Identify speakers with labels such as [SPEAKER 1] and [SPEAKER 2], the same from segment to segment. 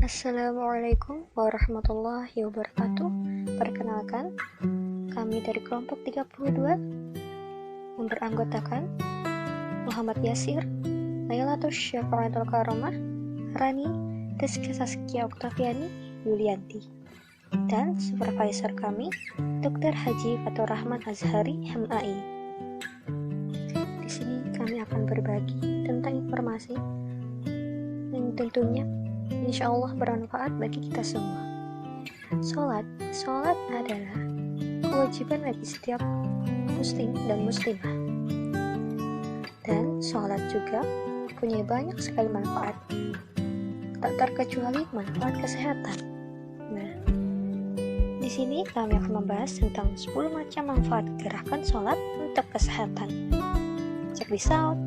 [SPEAKER 1] Assalamualaikum warahmatullahi wabarakatuh. Perkenalkan, kami dari kelompok 32 yang beranggotakan Muhammad Yasir, Laylatul Syafa'atul Karamah, Rani, Rizky Saskia Oktaviani, Yulianti, dan supervisor kami, Dr. Haji Fatur Rahman Azhari, MAI. Di sini kami akan berbagi tentang informasi yang tentunya insya Allah bermanfaat bagi kita semua. Sholat adalah kewajiban bagi setiap muslim dan muslimah. Dan sholat juga punya banyak sekali manfaat, tak terkecuali manfaat kesehatan. Nah, di sini kami akan membahas tentang 10 macam manfaat gerakan sholat untuk kesehatan. Check this out.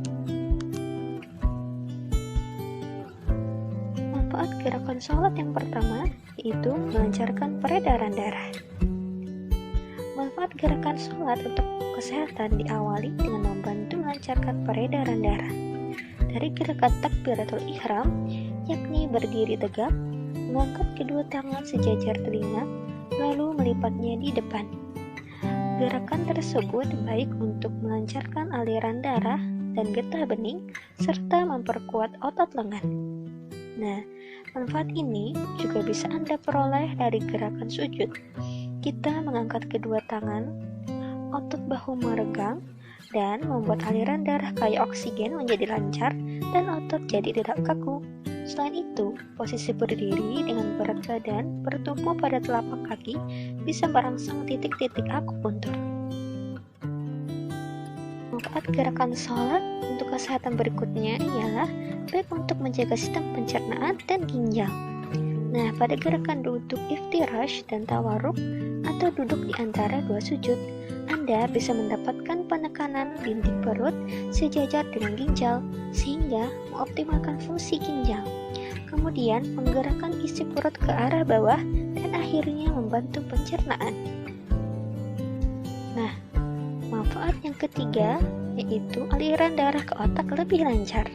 [SPEAKER 1] Manfaat gerakan sholat yang pertama yaitu melancarkan peredaran darah. Manfaat gerakan sholat untuk kesehatan diawali dengan membantu melancarkan peredaran darah. Dari gerakan takbiratul ihram, yakni berdiri tegak, mengangkat kedua tangan sejajar telinga, lalu melipatnya di depan. Gerakan tersebut baik untuk melancarkan aliran darah dan getah bening, serta memperkuat otot lengan. Nah, manfaat ini juga bisa Anda peroleh dari gerakan sujud. Kita mengangkat kedua tangan, otot bahu meregang, dan membuat aliran darah kaya oksigen menjadi lancar dan otot jadi tidak kaku. Selain itu, posisi berdiri dengan berat badan bertumpu pada telapak kaki bisa merangsang titik-titik akupuntur. Manfaat gerakan sholat untuk kesehatan berikutnya ialah baik untuk menjaga sistem pencernaan dan ginjal. Nah, pada gerakan duduk iftirash dan tawarruk atau duduk di antara dua sujud, Anda bisa mendapatkan penekanan dinding perut sejajar dengan ginjal sehingga mengoptimalkan fungsi ginjal. Kemudian menggerakkan isi perut ke arah bawah dan akhirnya membantu pencernaan. Nah, manfaat yang ketiga yaitu aliran darah ke otak lebih lancar.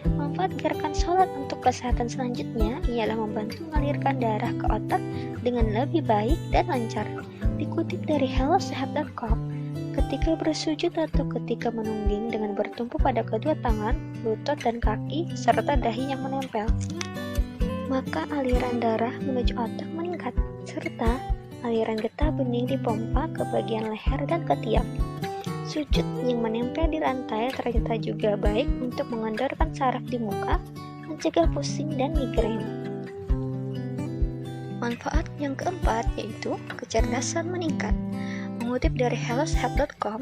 [SPEAKER 1] Manfaat gerakan sholat untuk kesehatan selanjutnya ialah membantu mengalirkan darah ke otak dengan lebih baik dan lancar. Dikutip dari hellosehat.com, ketika bersujud atau ketika menungging dengan bertumpu pada kedua tangan, lutut dan kaki, serta dahi yang menempel, maka aliran darah menuju otak meningkat, serta aliran getah bening dipompa ke bagian leher dan ketiak. Sujud yang menempel di lantai ternyata juga baik untuk mengendorkan saraf di muka, mencegah pusing dan migrain. Manfaat yang keempat yaitu kecerdasan meningkat. Mengutip dari hellosehat.com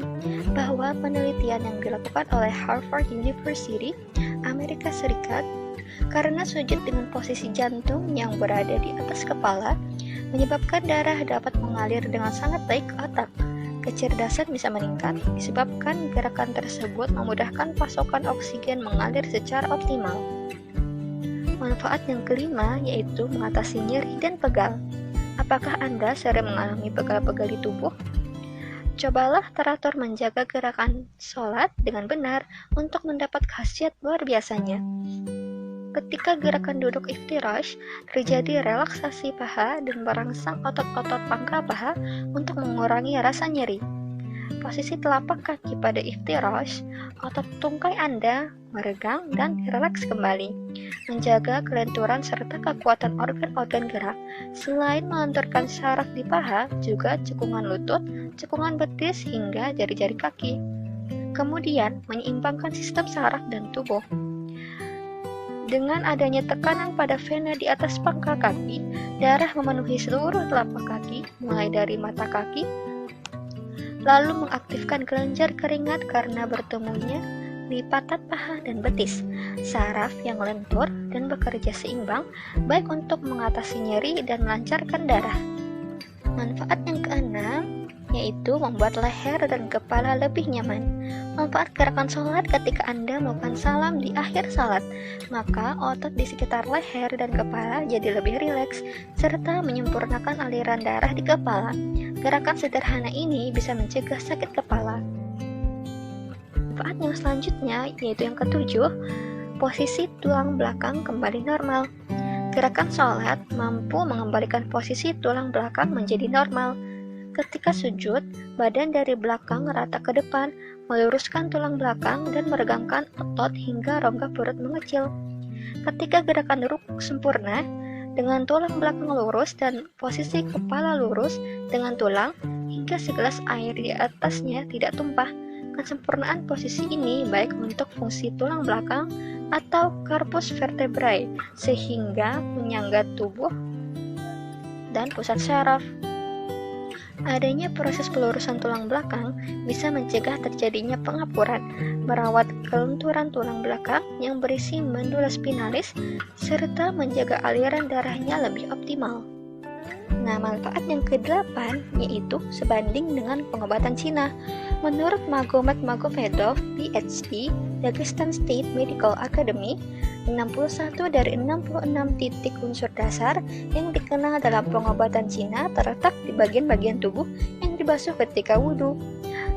[SPEAKER 1] bahwa penelitian yang dilakukan oleh Harvard University, Amerika Serikat, karena sujud dengan posisi jantung yang berada di atas kepala, menyebabkan darah dapat mengalir dengan sangat baik ke otak. Kecerdasan bisa meningkat disebabkan gerakan tersebut memudahkan pasokan oksigen mengalir secara optimal. Manfaat yang kelima yaitu mengatasi nyeri dan pegal. Apakah Anda sering mengalami pegal-pegal di tubuh? Cobalah teratur menjaga gerakan sholat dengan benar untuk mendapat khasiat luar biasanya. Ketika gerakan duduk iftirash, terjadi relaksasi paha dan merangsang otot-otot pangkal paha untuk mengurangi rasa nyeri. Posisi telapak kaki pada iftirash, otot tungkai Anda meregang dan rileks kembali, menjaga kelenturan serta kekuatan organ-organ gerak. Selain melenturkan saraf di paha, juga cekungan lutut, cekungan betis hingga jari-jari kaki. Kemudian menyeimbangkan sistem saraf dan tubuh. Dengan adanya tekanan pada vena di atas pangkal kaki, darah memenuhi seluruh telapak kaki, mulai dari mata kaki, lalu mengaktifkan kelenjar keringat karena bertemunya di patat paha dan betis, saraf yang lentur dan bekerja seimbang, baik untuk mengatasi nyeri dan melancarkan darah. Manfaat yang keenam yaitu membuat leher dan kepala lebih nyaman. Manfaat gerakan sholat ketika Anda melakukan salam di akhir salat, maka otot di sekitar leher dan kepala jadi lebih rileks, serta menyempurnakan aliran darah di kepala. Gerakan sederhana ini bisa mencegah sakit kepala. Manfaat yang selanjutnya yaitu yang ketujuh, posisi tulang belakang kembali normal. Gerakan sholat mampu mengembalikan posisi tulang belakang menjadi normal. Ketika sujud, badan dari belakang rata ke depan, meluruskan tulang belakang dan meregangkan otot hingga rongga perut mengecil. Ketika gerakan rukuk sempurna, dengan tulang belakang lurus dan posisi kepala lurus dengan tulang, hingga segelas air di atasnya tidak tumpah. Kesempurnaan posisi ini baik untuk fungsi tulang belakang atau corpus vertebrae, sehingga menyangga tubuh dan pusat syaraf. Adanya proses pelurusan tulang belakang bisa mencegah terjadinya pengapuran, merawat kelunturan tulang belakang yang berisi medulla spinalis, serta menjaga aliran darahnya lebih optimal. Nah, manfaat yang ke-8 yaitu sebanding dengan pengobatan Cina. Menurut Magomed Magomedov, PhD, Dagestan State Medical Academy, 61 dari 66 titik unsur dasar yang dikenal dalam pengobatan Cina terletak di bagian-bagian tubuh yang dibasuh ketika wudhu.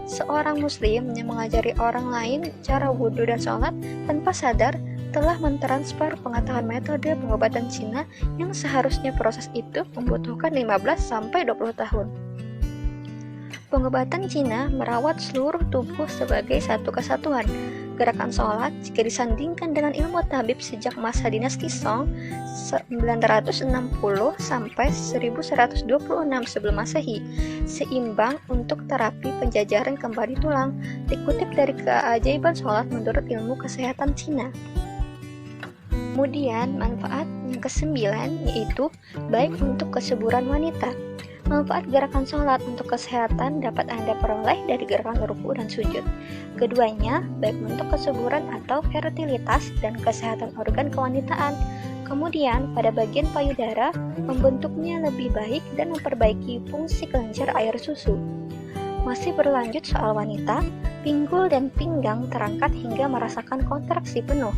[SPEAKER 1] Seorang muslim yang mengajari orang lain cara wudhu dan sholat tanpa sadar telah mentransfer pengetahuan metode pengobatan Cina yang seharusnya proses itu membutuhkan 15-20 tahun. Pengobatan Cina merawat seluruh tubuh sebagai satu kesatuan. Gerakan sholat jika disandingkan dengan ilmu tabib sejak masa dinasti Song 960 sampai 1126 sebelum Masehi seimbang untuk terapi penjajaran kembali tulang, dikutip dari Keajaiban Sholat menurut ilmu kesehatan Cina. Kemudian manfaat yang ke-9 yaitu baik untuk kesuburan wanita. Manfaat gerakan sholat untuk kesehatan dapat Anda peroleh dari gerakan ruku dan sujud. Keduanya baik untuk kesuburan atau fertilitas dan kesehatan organ kewanitaan. Kemudian pada bagian payudara membentuknya lebih baik dan memperbaiki fungsi kelenjar air susu. Masih berlanjut soal wanita, pinggul dan pinggang terangkat hingga merasakan kontraksi penuh.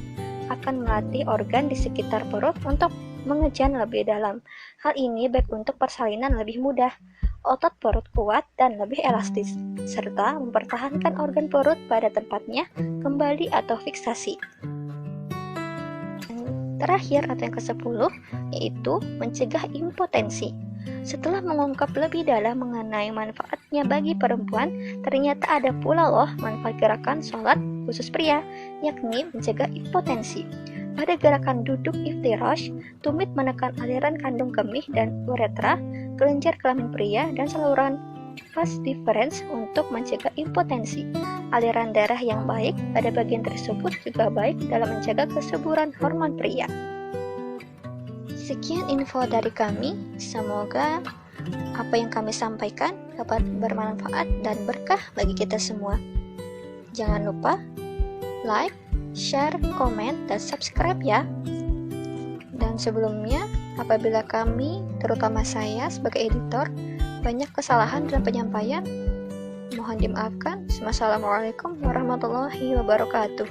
[SPEAKER 1] Akan melatih organ di sekitar perut untuk mengejan lebih dalam. Hal ini baik untuk persalinan lebih mudah, otot perut kuat dan lebih elastis, serta mempertahankan organ perut pada tempatnya kembali atau fiksasi. Terakhir atau yang ke-10 yaitu mencegah impotensi. Setelah mengungkap lebih dalam mengenai manfaatnya bagi perempuan, ternyata ada pula loh manfaat gerakan sholat khusus pria, yakni mencegah impotensi. Pada gerakan duduk iftirash, tumit menekan aliran kandung kemih dan uretra, kelenjar kelamin pria, dan saluran vas deferens untuk mencegah impotensi. Aliran darah yang baik pada bagian tersebut juga baik dalam mencegah kesuburan hormon pria. Sekian info dari kami, semoga apa yang kami sampaikan dapat bermanfaat dan berkah bagi kita semua. Jangan lupa like, share, komen, dan subscribe ya. Dan sebelumnya, apabila kami, terutama saya sebagai editor, banyak kesalahan dalam penyampaian, mohon dimaafkan. Wassalamualaikum warahmatullahi wabarakatuh.